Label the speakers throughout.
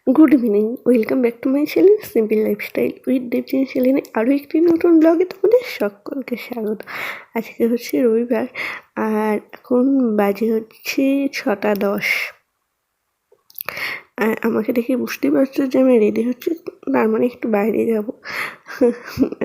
Speaker 1: Good evening, welcome back to my channel simple lifestyle with Debjin চ্যানেলে আরও একটি নতুন ব্লগে তোমাদের সকলকে স্বাগত। আজকে হচ্ছে রবিবার আর এখন বাজে হচ্ছে 6:10। আর আমাকে দেখে বুঝতেই পারছো যে আমি রেডি হচ্ছি, তার মানে একটু বাইরে যাব।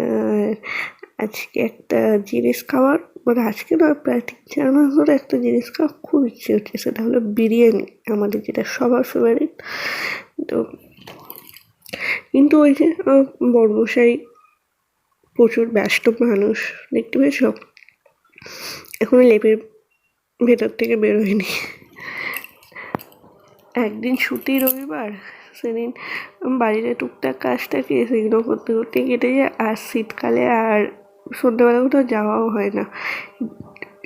Speaker 1: আর আজকে একটা জিনিস খাওয়ার, মানে আজকে না প্রায় 3-4 মাস ধরে একটা জিনিস খাওয়ার খুব ইচ্ছে হচ্ছে, সেটা হলো বিরিয়ানি, আমাদের যেটা সবার ফেভারিট। তো কিন্তু ওই যে বড়মশাই প্রচুর ব্যস্ত মানুষ, দেখতে পেয়েছ এখনো লেপের ভেতর থেকে বেরোয়নি। একদিন ছুটি রবিবার, সেদিন বাড়িতে টুকটাক কাজ থাকে, সেগুলো করতে করতে কেটে যায়। আর শীতকালে আর সন্ধ্যেবেলা কোথাও যাওয়াও হয় না।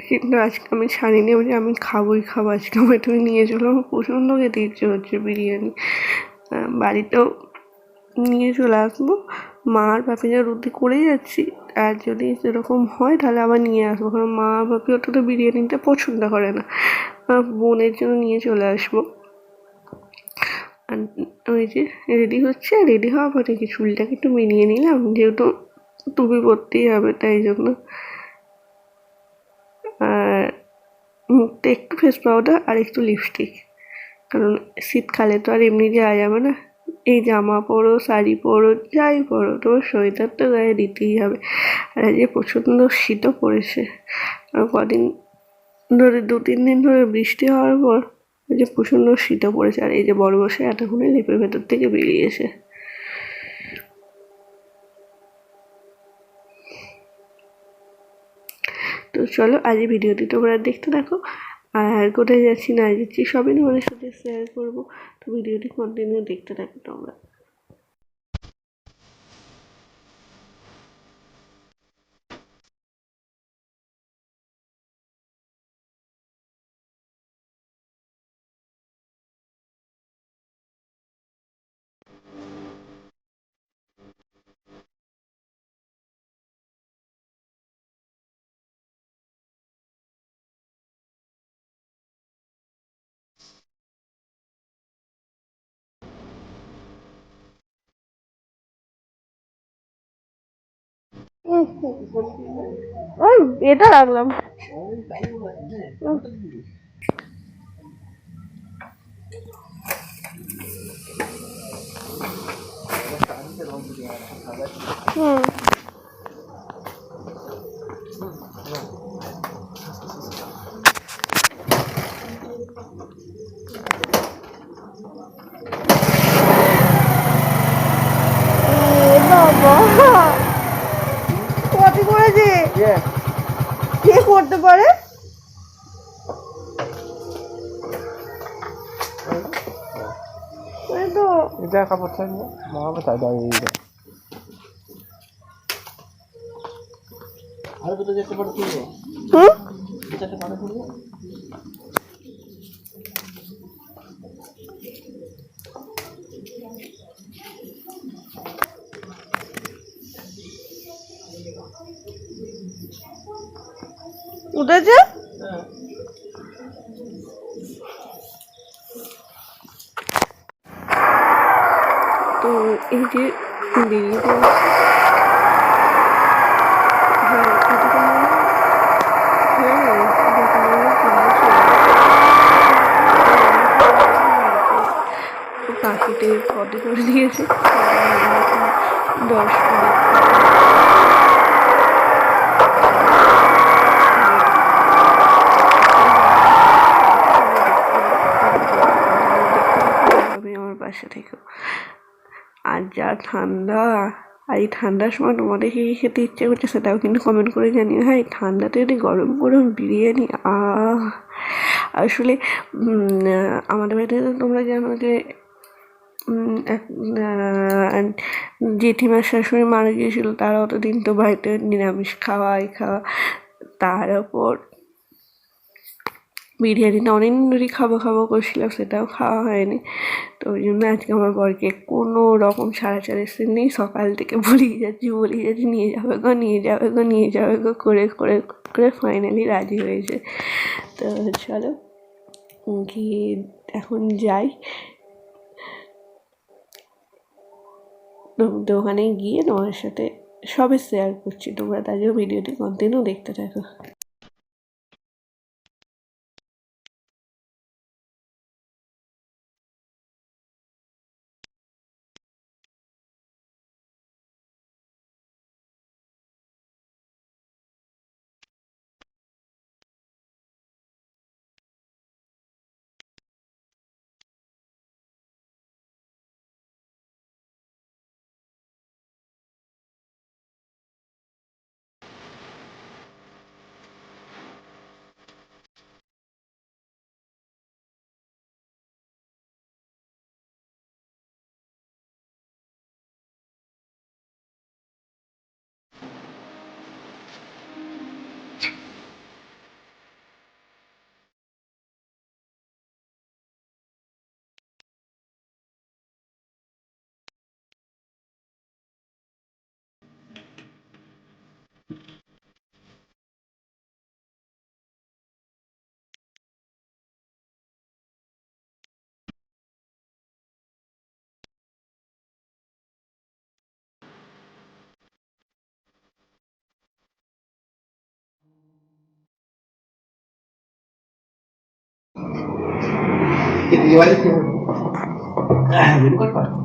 Speaker 1: কিন্তু আজকে আমি ছাড়িনি, আমি খাবোই খাবো, আজকে আমার তুমি নিয়ে চলো, আমার প্রচণ্ড খেতে ইচ্ছে হচ্ছে বিরিয়ানি। বাড়িতেও নিয়ে চলে আসবো, মা আর বাপিরা রুটি করেই যাচ্ছি, আর যদি সেরকম হয় তাহলে আবার নিয়ে আসবো, কারণ মা আর বাপি অতটা বিরিয়ানিটা পছন্দ করে না। বোনের জন্য নিয়ে চলে আসবো। আর ওই যে রেডি হচ্ছে, রেডি হওয়া পরে কি চুলটাকে একটু মিলিয়ে নিলাম, যেহেতু টুপি পরতেই হবে তাই জন্য। আর মুখটা একটু ফেস পাউডার আর একটু লিপস্টিক, কারণ শীতকালে তো আর এমনি যাওয়া যাবে না। এই জামা পরো, শাড়ি পরো, যাই পরো, তোমার সোয়েটার তো গায়ে দিতেই হবে। আর আজকে প্রচণ্ড শীতও পড়েছে, আর কদিন ধরে 2-3 দিন ধরে বৃষ্টি হওয়ার পর এই যে প্রচণ্ড শীতও পড়েছে। আর এই যে বড় বসে এতক্ষণে লেপের ভেতর থেকে বেরিয়েছে। তো চলো আজ ভিডিওটি তোমরা দেখতে থাকো, আর কোথায় যাচ্ছি না যাচ্ছি সবই তোমাদের সাথে শেয়ার করবো। তো ভিডিওটি কন্টিনিউ দেখতে থাকো তোমরা। ওই এটা রাখলাম। হুম, বাবা কত করেছে, কে করতে পারে? তো
Speaker 2: এটা কাপড় থাকবে মহাবে তাই দাঁড়িয়ে আর দুটো যেতে পারে তুলবো যেতে পারে তুলবো
Speaker 1: উঠেছে। তো এই যে বেরিয়ে পড়েছে। হ্যাঁ এদিকে মনে হয়, হ্যাঁ এদিকে মনে হয় পাখিতে ফটো করে দিয়েছে 10 মিনিট। আমার পাশে থেকেও। আর যা ঠান্ডা, আর এই ঠান্ডার সময় তোমাদের কি খেতে ইচ্ছে করছে সেটাও কিন্তু কমেন্ট করে জানিও। হ্যাঁ এই ঠান্ডাতে যদি গরম গরম বিরিয়ানি, আসলে আমাদের বাড়িতে তো তোমরা জানো যে জেঠিমার শাশুড়ি মারা গিয়েছিল, তারা অতদিন তো বাড়িতে নিরামিষ খাওয়া তার ওপর বিরিয়ানিটা অনেকদিন ধরেই খাবো খাবো করছিলাম, সেটাও খাওয়া হয়নি। তো ওই জন্য আজকে আমার বরকে কোনো রকম ছাড়াছাড়ি নেই, সকাল থেকে বলেই যাচ্ছি নিয়ে যাবে গো নিয়ে যাবে গো নিয়ে যাবে গো করে করে করে ফাইনালি রাজি হয়েছে। তো চলো গিয়ে এখন যাই। তো ওখানে গিয়ে তোমার সাথে সবে শেয়ার করছি, তোমরা তাই জন্য ভিডিওটি কন্টিনিউ দেখতে থাকো।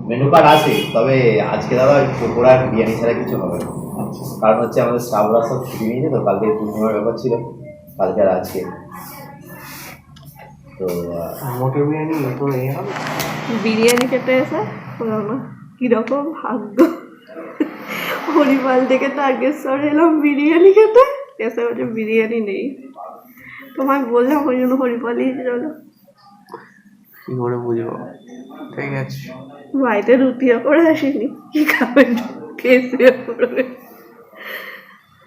Speaker 3: মেনু কার্ড আছে, তবে আজকে দাদা ওই পকোড়া আর বিরিয়ানি ছাড়া কিছু হবে না। কারণ হচ্ছে আমাদের স্টাফরা সব ছুটি নিয়েছে, তো কালকে পূর্ণিমার ব্যাপার ছিল, কালকে আর আজকে। তো
Speaker 2: মটর বিরিয়ানি তো এই হবে।
Speaker 1: বিরিয়ানি খেতে এসে বললাম না কীরকম ভাগ্য, হরিপাল থেকে তারকেশ্বর এলাম বিরিয়ানি খেতে, এসে বলছে বিরিয়ানি নেই। তোমায় বললাম ওই জন্য হরিপালই চলো।
Speaker 2: কি করে বুঝবো? ঠিক আছে,
Speaker 1: বাড়িতে রুটিও করে আসিনি, কি খাবেন খেয়ে শুয়ে পড়বে।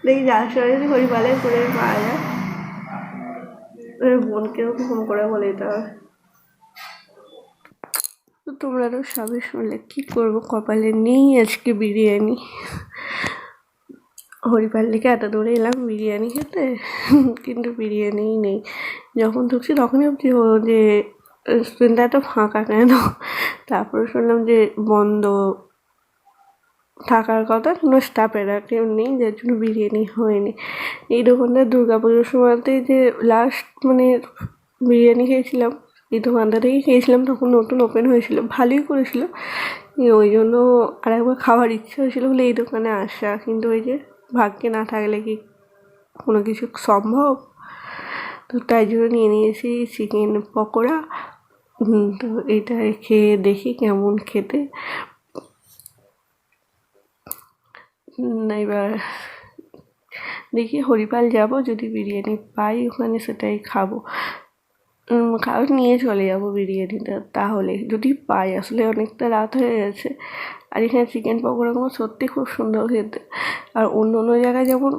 Speaker 1: দেখি যার সময় যদি হরিপালের করে পাওয়া যায়, বোনকেও ফোন করে বলে দিতে হবে। তো তোমরা তো সবই শুনলে, কী করবো, কপালে নেই আজকে বিরিয়ানি। হরিপাল থেকে এত দূরে এলাম বিরিয়ানি খেতে, কিন্তু বিরিয়ানিই নেই। যখন ঢুকছি তখনই ভাবছি যে রেস্টুরেন্টটা এত ফাঁকা কেন, তারপরে শুনলাম যে বন্ধ থাকার কথা, কোনো স্টাফেরা কেউ নেই, যার জন্য বিরিয়ানি হয়নি। এই দোকানটা দুর্গা পুজোর সময়তে যে লাস্ট মানে বিরিয়ানি খেয়েছিলাম, এই দোকানটা থেকেই খেয়েছিলাম, তখন নতুন ওপেন হয়েছিল, ভালোই করেছিল। ওই জন্য আর একবার খাওয়ার ইচ্ছে হয়েছিলো বলে এই দোকানে আসা, কিন্তু ওই যে ভাগ্যে না থাকলে কি কোনো কিছু সম্ভব। তো তাই জন্য নিয়ে নিয়েছি চিকেন পকোড়া। তো এটা খেয়ে দেখি কেমন খেতে। এবার দেখি হরিপাল যাব, যদি বিরিয়ানি পাই ওখানে সেটাই খাবো, খাবার নিয়ে চলে যাবো বিরিয়ানিটা, তাহলে যদি পাই। আসলে অনেকটা রাত হয়ে গেছে, আর এখানে চিকেন পকোড়াগুলো সত্যি খুব সুন্দর খেতে। আর অন্য অন্য জায়গায় যেমন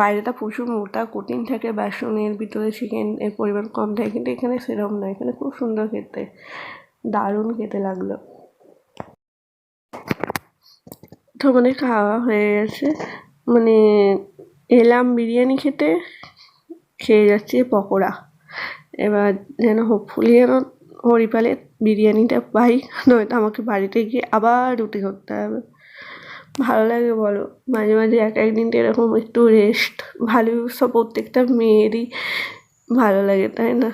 Speaker 1: বাইরেটা প্রচুর মোটা কঠিন থাকে, বেসনের ভিতরে চিকেনের পরিমাণ কম থাকে, কিন্তু এখানে সেরকম নয়, এখানে খুব সুন্দর খেতে, দারুণ খেতে লাগলো। তো মানে খাওয়া হয়ে গেছে, মানে এলাম বিরিয়ানি খেতে, খেয়ে যাচ্ছি পকোড়া। এবার যেন হোপফুলি যেন হরিপালে বিরিয়ানিটা পাই, নয়তো আমাকে বাড়িতে গিয়ে আবার রুটি করতে হবে। ভালো লাগে বলো, মাঝে মাঝে এক একদিনটা এরকম একটু রেস্ট ভালো, সব প্রত্যেকটা মেয়েরই ভালো লাগে তাই না?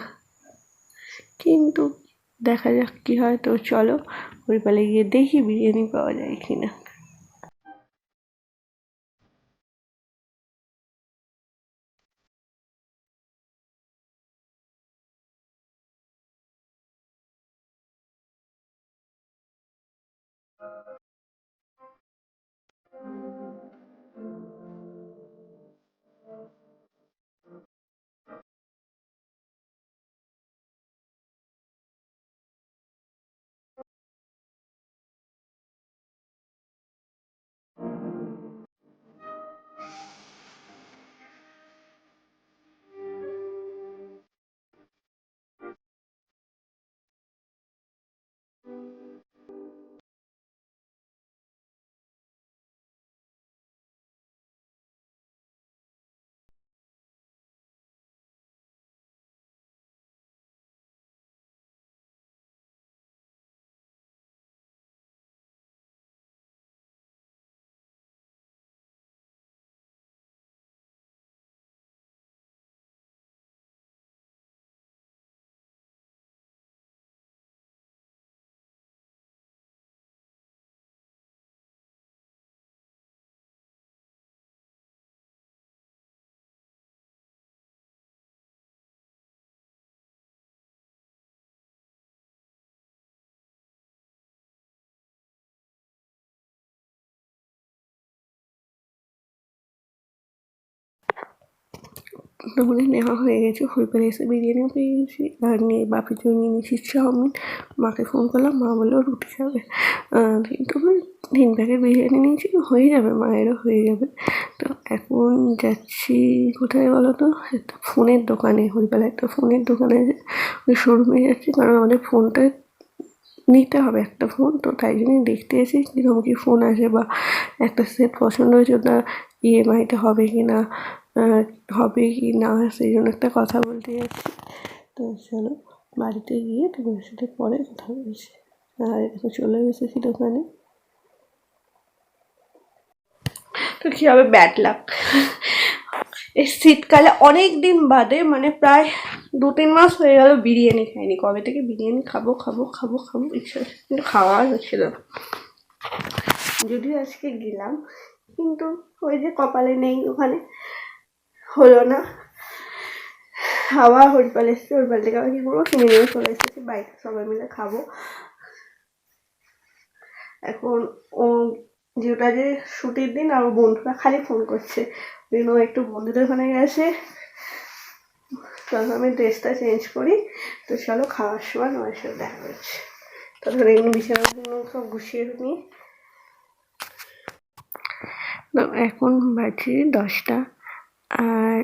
Speaker 1: কিন্তু দেখা যাক কী হয়। তো চলো হরিপালে গিয়ে দেখি বিরিয়ানি পাওয়া যায় কি না। আমাদের নেওয়া হয়ে গেছে, হরিপালে এসে বিরিয়ানিও পেয়ে গেছি, আর নিয়ে বাপির জন্য নিয়ে নিয়েছি চাউমিন। মাকে ফোন করলাম, মা বললো রুটি খাবে। কিন্তু আমি 3 প্যাকেট বিরিয়ানি নিয়েছি, হয়ে যাবে, মায়েরও হয়ে যাবে। তো এখন যাচ্ছি কোথায় বলো তো, একটা ফোনের দোকানে, হরিপালে একটা ফোনের দোকানে আছে, ওই শোরুমে যাচ্ছি, কারণ আমাদের ফোনটা নিতে হবে একটা ফোন। তো তাই জন্যই দেখতে এসেছি কীরকম কী ফোন আছে, বা একটা সেট পছন্দ হয়েছে, ওটা ইএমআইতে হবে কি না, হবে কি না, সেই জন্য একটা কথা বলতে যাচ্ছি। তো চলো বাড়িতে গিয়ে তোমাদের সাথে পরে কথা বলছি। আর এখন চলে এসেছি দোকানে। তো কী হবে, ব্যাড লাক, এই শীতকালে অনেক দিন বাদে, মানে প্রায় 2-3 মাস হয়ে গেল বিরিয়ানি খাইনি। কবে থেকে বিরিয়ানি খাবো খাবো খাবো খাবো ইচ্ছা হচ্ছে, কিন্তু খাওয়া হচ্ছিল না। যদিও আজকে গেলাম, কিন্তু ওই যে কপালে নেই, ওখানে হলো না। আবার হরিপাল এসেছে, হরিপাল থেকে আবার কী করবো, কিনে নিয়ে চলে এসেছি, বাড়িতে সবাই মিলে খাবো। এখন ও যেটা যে ছুটির দিন, আর বন্ধুরা খালি ফোন করছে, ও একটু বন্ধুদের ওখানে গেছে। চলো আমি ড্রেসটা চেঞ্জ করি। তো চলো খাওয়ার সময় আমার সাথে দেখা হচ্ছে। তারপরে এগুলো বিছানাগুলো সব গুছিয়ে নিই। তো এখন বাজে 10টা, আর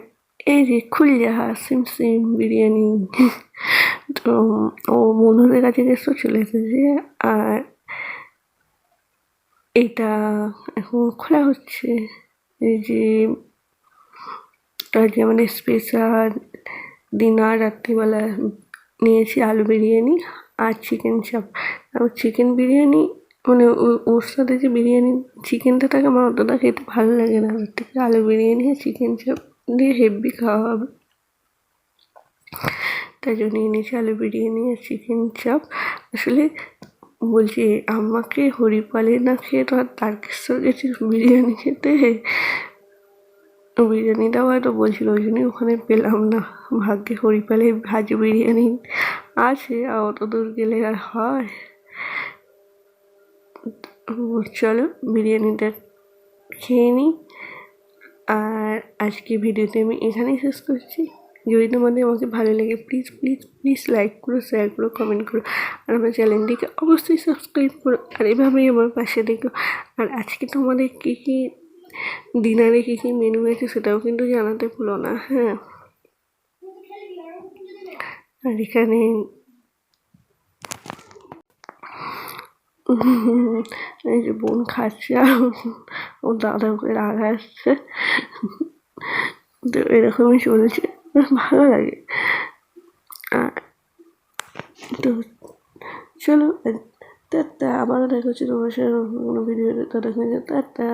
Speaker 1: এই যে খুলজাহা সিম সিম বিরিয়ানি, তো ও বন্ধুদের কাছে গেছে, চলে এসেছে। আর এটা এখন খোলা হচ্ছে। এই যে আজকে আমাদের স্পেশাল ডিনার, রাত্রিবেলা নিয়েছি আলু বিরিয়ানি আর চিকেন চাপ। আর চিকেন বিরিয়ানি, মানে ওর সাথে যে বিরিয়ানি চিকেনটা থাকে, আমার অতটা খেতে ভালো লাগে না, ওর থেকে আলু বিরিয়ানি আর চিকেন চাপ দিয়ে হেভি খাওয়া হবে। তাই জন্য নিয়েছি আলু বিরিয়ানি আর চিকেন চাপ। আসলে বলছি, আমাকে হরিপালে না খেয়ে তো আর তারকেশ্বর গেছি বিরিয়ানি খেতে। বিরিয়ানিটাও হয়তো বলছিল, ওই জন্যই ওখানে পেলাম না। ভাগ্যে হরিপালে ভাজি বিরিয়ানি আছে, আর অত দূর গেলে আর হয়। চলো বিরিয়ানিটা খেয়ে নিই। আর আজকে ভিডিওতে আমি এখানেই শেষ করছি। যদি তোমাদের আমাকে ভালো লাগে, প্লিজ প্লিজ প্লিজ লাইক করো, শেয়ার করো, কমেন্ট করো, আর আমার চ্যানেলটিকে অবশ্যই সাবস্ক্রাইব করো, আর এভাবেই আমার পাশে দেখো। আর আজকে তোমাদের কী কী ডিনারে কী কী মেনু আছে সেটাও কিন্তু জানাতে ভুলো না, হ্যাঁ। আর এখানে এই যে বোন খাচ্ছে, আর ও দাদা ওকে রাগা আসছে, তো এরকমই চলছে, ভালো লাগে। আর তো চলো টাটা, আবারও দেখা হচ্ছে তোমার সাথে কোনো ভিডিওতে, টাটা।